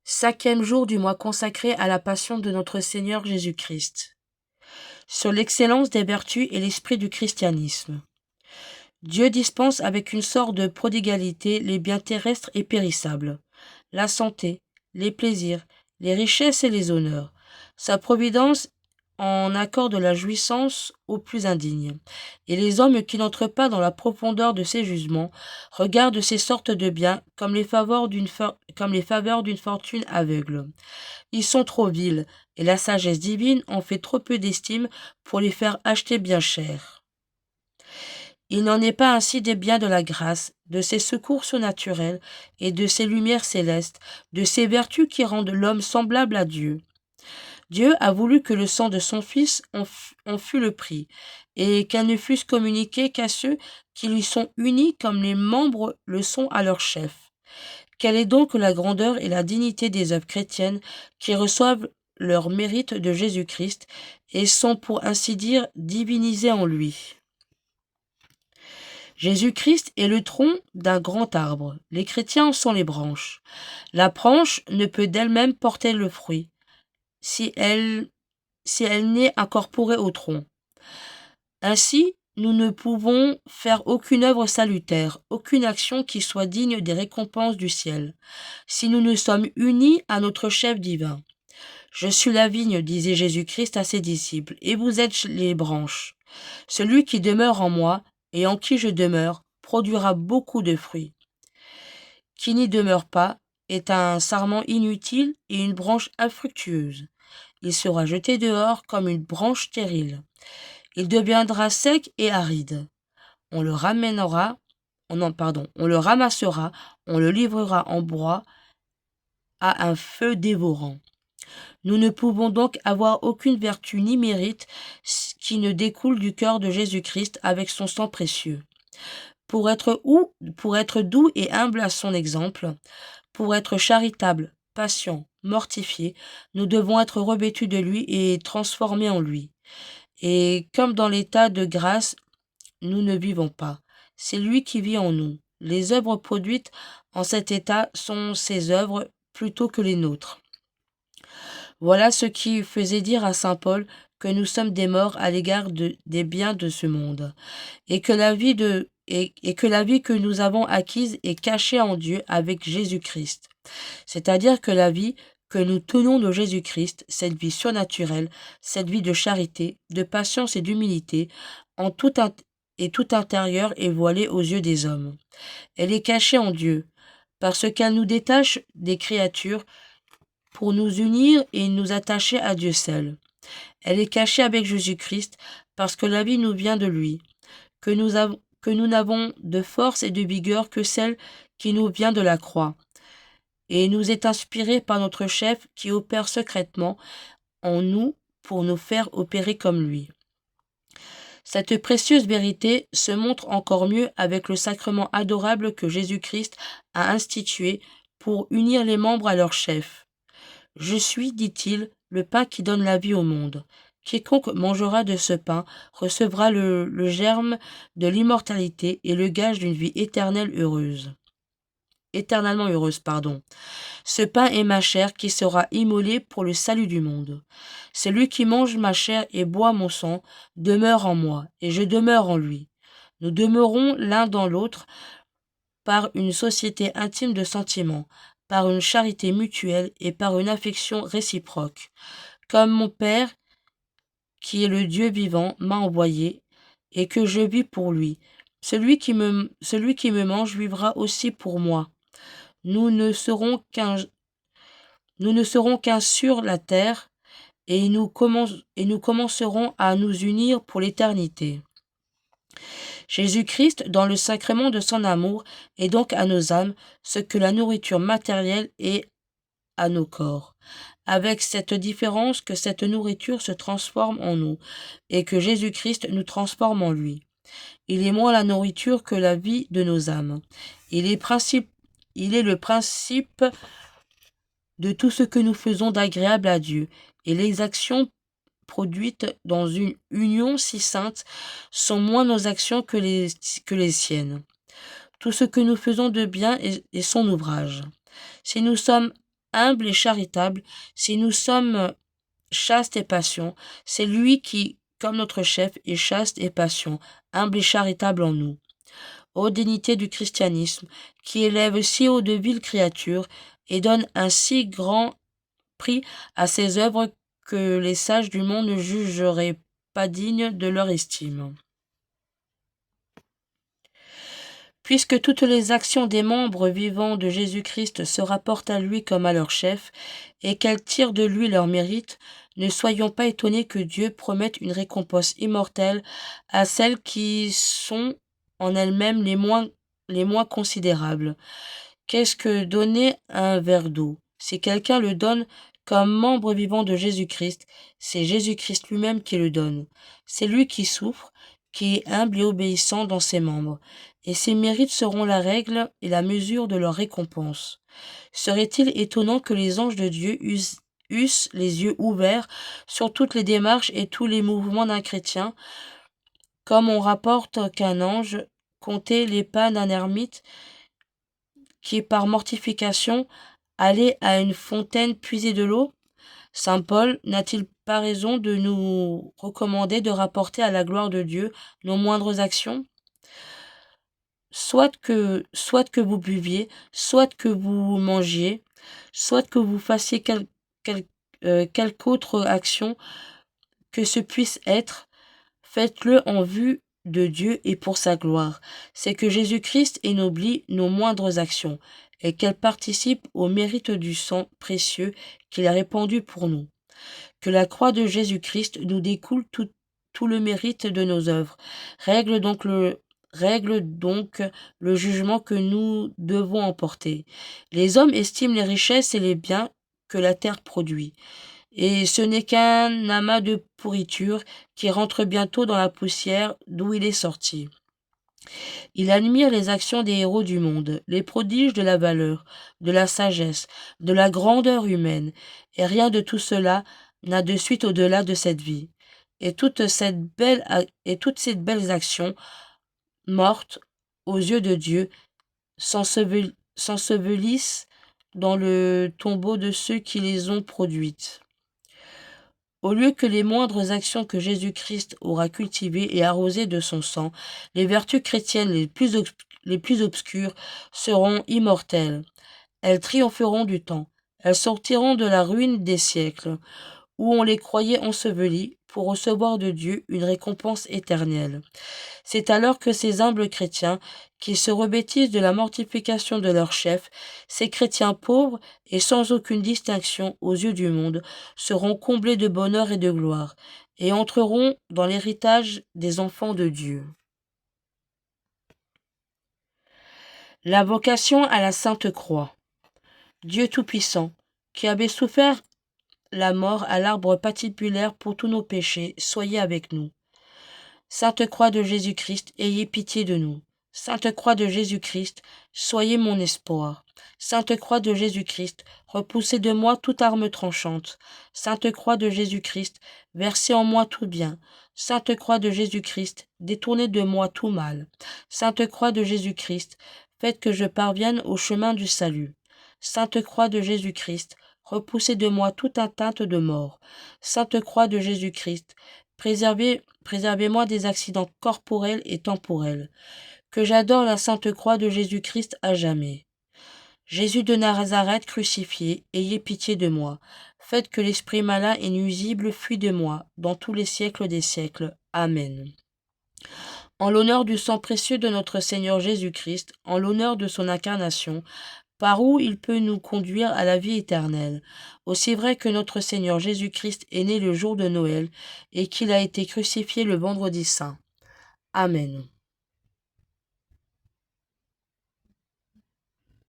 Cinquième jour du mois consacré à la passion de notre Seigneur Jésus-Christ. Sur l'excellence des vertus et l'esprit du christianisme. Dieu dispense avec une sorte de prodigalité les biens terrestres et périssables, la santé, les plaisirs, les richesses et les honneurs. Sa providence en accorde la jouissance aux plus indignes. Et les hommes qui n'entrent pas dans la profondeur de ses jugements regardent ces sortes de biens comme les faveurs d'une fortune aveugle. Ils sont trop vils, et la sagesse divine en fait trop peu d'estime pour les faire acheter bien cher. Il n'en est pas ainsi des biens de la grâce, de ses secours surnaturels et de ses lumières célestes, de ses vertus qui rendent l'homme semblable à Dieu. Dieu a voulu que le sang de son Fils en fût le prix, et qu'elle ne fût communiquée qu'à ceux qui lui sont unis comme les membres le sont à leur chef. Quelle est donc la grandeur et la dignité des œuvres chrétiennes qui reçoivent leur mérite de Jésus-Christ et sont pour ainsi dire divinisées en lui. Jésus-Christ est le tronc d'un grand arbre, les chrétiens en sont les branches. La branche ne peut d'elle-même porter le fruit si elle n'est incorporée au tronc. Ainsi, nous ne pouvons faire aucune œuvre salutaire, aucune action qui soit digne des récompenses du ciel, si nous ne sommes unis à notre chef divin. Je suis la vigne, disait Jésus-Christ à ses disciples, et vous êtes les branches. Celui qui demeure en moi, et en qui je demeure, produira beaucoup de fruits. Qui n'y demeure pas est un sarment inutile et une branche infructueuse. Il sera jeté dehors comme une branche stérile. Il deviendra sec et aride. On le ramassera, on le livrera en bois à un feu dévorant. Nous ne pouvons donc avoir aucune vertu ni mérite qui ne découle du cœur de Jésus-Christ avec son sang précieux. Pour être doux et humble à son exemple, pour être charitable, patient, mortifié, nous devons être revêtus de lui et transformés en lui. Et comme dans l'état de grâce, nous ne vivons pas. C'est lui qui vit en nous. Les œuvres produites en cet état sont ses œuvres plutôt que les nôtres. Voilà ce qui faisait dire à saint Paul que nous sommes des morts à l'égard des biens de ce monde, et que la vie que nous avons acquise est cachée en Dieu avec Jésus-Christ. C'est-à-dire que la vie que nous tenons de Jésus-Christ, cette vie surnaturelle, cette vie de charité, de patience et d'humilité, tout intérieure est voilée aux yeux des hommes. Elle est cachée en Dieu, parce qu'elle nous détache des créatures pour nous unir et nous attacher à Dieu seul. Elle est cachée avec Jésus-Christ parce que la vie nous vient de lui, que nous n'avons de force et de vigueur que celle qui nous vient de la croix, et nous est inspirée par notre chef qui opère secrètement en nous pour nous faire opérer comme lui. Cette précieuse vérité se montre encore mieux avec le sacrement adorable que Jésus-Christ a institué pour unir les membres à leur chef. Je suis, dit-il, le pain qui donne la vie au monde. Quiconque mangera de ce pain recevra le germe de l'immortalité et le gage d'une vie éternellement heureuse. Ce pain est ma chair qui sera immolée pour le salut du monde. Celui qui mange ma chair et boit mon sang demeure en moi, et je demeure en lui. Nous demeurons l'un dans l'autre par une société intime de sentiments, par une charité mutuelle et par une affection réciproque. Comme mon Père, qui est le Dieu vivant, m'a envoyé, et que je vis pour lui. Celui qui me mange vivra aussi pour moi. Nous ne serons qu'un sur la terre, et nous commencerons à nous unir pour l'éternité. Jésus-Christ, dans le sacrement de son amour, est donc à nos âmes ce que la nourriture matérielle est à nos corps, avec cette différence que cette nourriture se transforme en nous, et que Jésus-Christ nous transforme en lui. Il est moins la nourriture que la vie de nos âmes. Il est le principe de tout ce que nous faisons d'agréable à Dieu, et les actions produites dans une union si sainte sont moins nos actions que les siennes. Tout ce que nous faisons de bien est son ouvrage. Si nous sommes humble et charitable, si nous sommes chastes et patients, c'est lui qui, comme notre chef, est chaste et patient, humble et charitable en nous. Ô dignité du christianisme, qui élève si haut de viles créatures et donne un si grand prix à ses œuvres que les sages du monde ne jugeraient pas dignes de leur estime. Puisque toutes les actions des membres vivants de Jésus-Christ se rapportent à lui comme à leur chef, et qu'elles tirent de lui leur mérite, ne soyons pas étonnés que Dieu promette une récompense immortelle à celles qui sont en elles-mêmes les moins considérables. Qu'est-ce que donner un verre d'eau? Si quelqu'un le donne comme membre vivant de Jésus-Christ, c'est Jésus-Christ lui-même qui le donne. C'est lui qui souffre, qui est humble et obéissant dans ses membres, et ses mérites seront la règle et la mesure de leur récompense. Serait-il étonnant que les anges de Dieu eussent les yeux ouverts sur toutes les démarches et tous les mouvements d'un chrétien, comme on rapporte qu'un ange comptait les pas d'un ermite qui, par mortification, allait à une fontaine puiser de l'eau? Saint Paul n'a-t-il pas raison de nous recommander de rapporter à la gloire de Dieu nos moindres actions? Soit que vous buviez, soit que vous mangiez, soit que vous fassiez quelque autre action que ce puisse être, faites-le en vue de Dieu et pour sa gloire. C'est que Jésus-Christ énoblit nos moindres actions et qu'elles participent au mérite du sang précieux qu'il a répandu pour nous. Que la croix de Jésus-Christ nous découle tout le mérite de nos œuvres. Règle donc le jugement que nous devons emporter. Les hommes estiment les richesses et les biens que la terre produit. Et ce n'est qu'un amas de pourriture qui rentre bientôt dans la poussière d'où il est sorti. Il admire les actions des héros du monde, les prodiges de la valeur, de la sagesse, de la grandeur humaine, et rien de tout cela n'a de suite au-delà de cette vie. Et toutes ces belles actions, mortes aux yeux de Dieu, s'ensevelissent dans le tombeau de ceux qui les ont produites. Au lieu que les moindres actions que Jésus-Christ aura cultivées et arrosées de son sang, les vertus chrétiennes les plus obscures seront immortelles. Elles triompheront du temps. Elles sortiront de la ruine des siècles, où on les croyait ensevelies, pour recevoir de Dieu une récompense éternelle. C'est alors que ces humbles chrétiens, qui se revêtissent de la mortification de leur chef, ces chrétiens pauvres et sans aucune distinction aux yeux du monde, seront comblés de bonheur et de gloire, et entreront dans l'héritage des enfants de Dieu. La vocation à la Sainte Croix. Dieu Tout-Puissant, qui avait souffert la mort à l'arbre patibulaire pour tous nos péchés, soyez avec nous. Sainte Croix de Jésus-Christ, ayez pitié de nous. Sainte Croix de Jésus-Christ, soyez mon espoir. Sainte Croix de Jésus-Christ, repoussez de moi toute arme tranchante. Sainte Croix de Jésus-Christ, versez en moi tout bien. Sainte Croix de Jésus-Christ, détournez de moi tout mal. Sainte Croix de Jésus-Christ, faites que je parvienne au chemin du salut. Sainte Croix de Jésus-Christ, repoussez de moi toute atteinte de mort. Sainte Croix de Jésus-Christ, préservez-moi des accidents corporels et temporels. Que j'adore la Sainte Croix de Jésus-Christ à jamais. Jésus de Nazareth crucifié, ayez pitié de moi. Faites que l'esprit malin et nuisible fuit de moi, dans tous les siècles des siècles. Amen. En l'honneur du sang précieux de notre Seigneur Jésus-Christ, en l'honneur de son incarnation, par où il peut nous conduire à la vie éternelle. Aussi vrai que notre Seigneur Jésus-Christ est né le jour de Noël et qu'il a été crucifié le vendredi saint. Amen.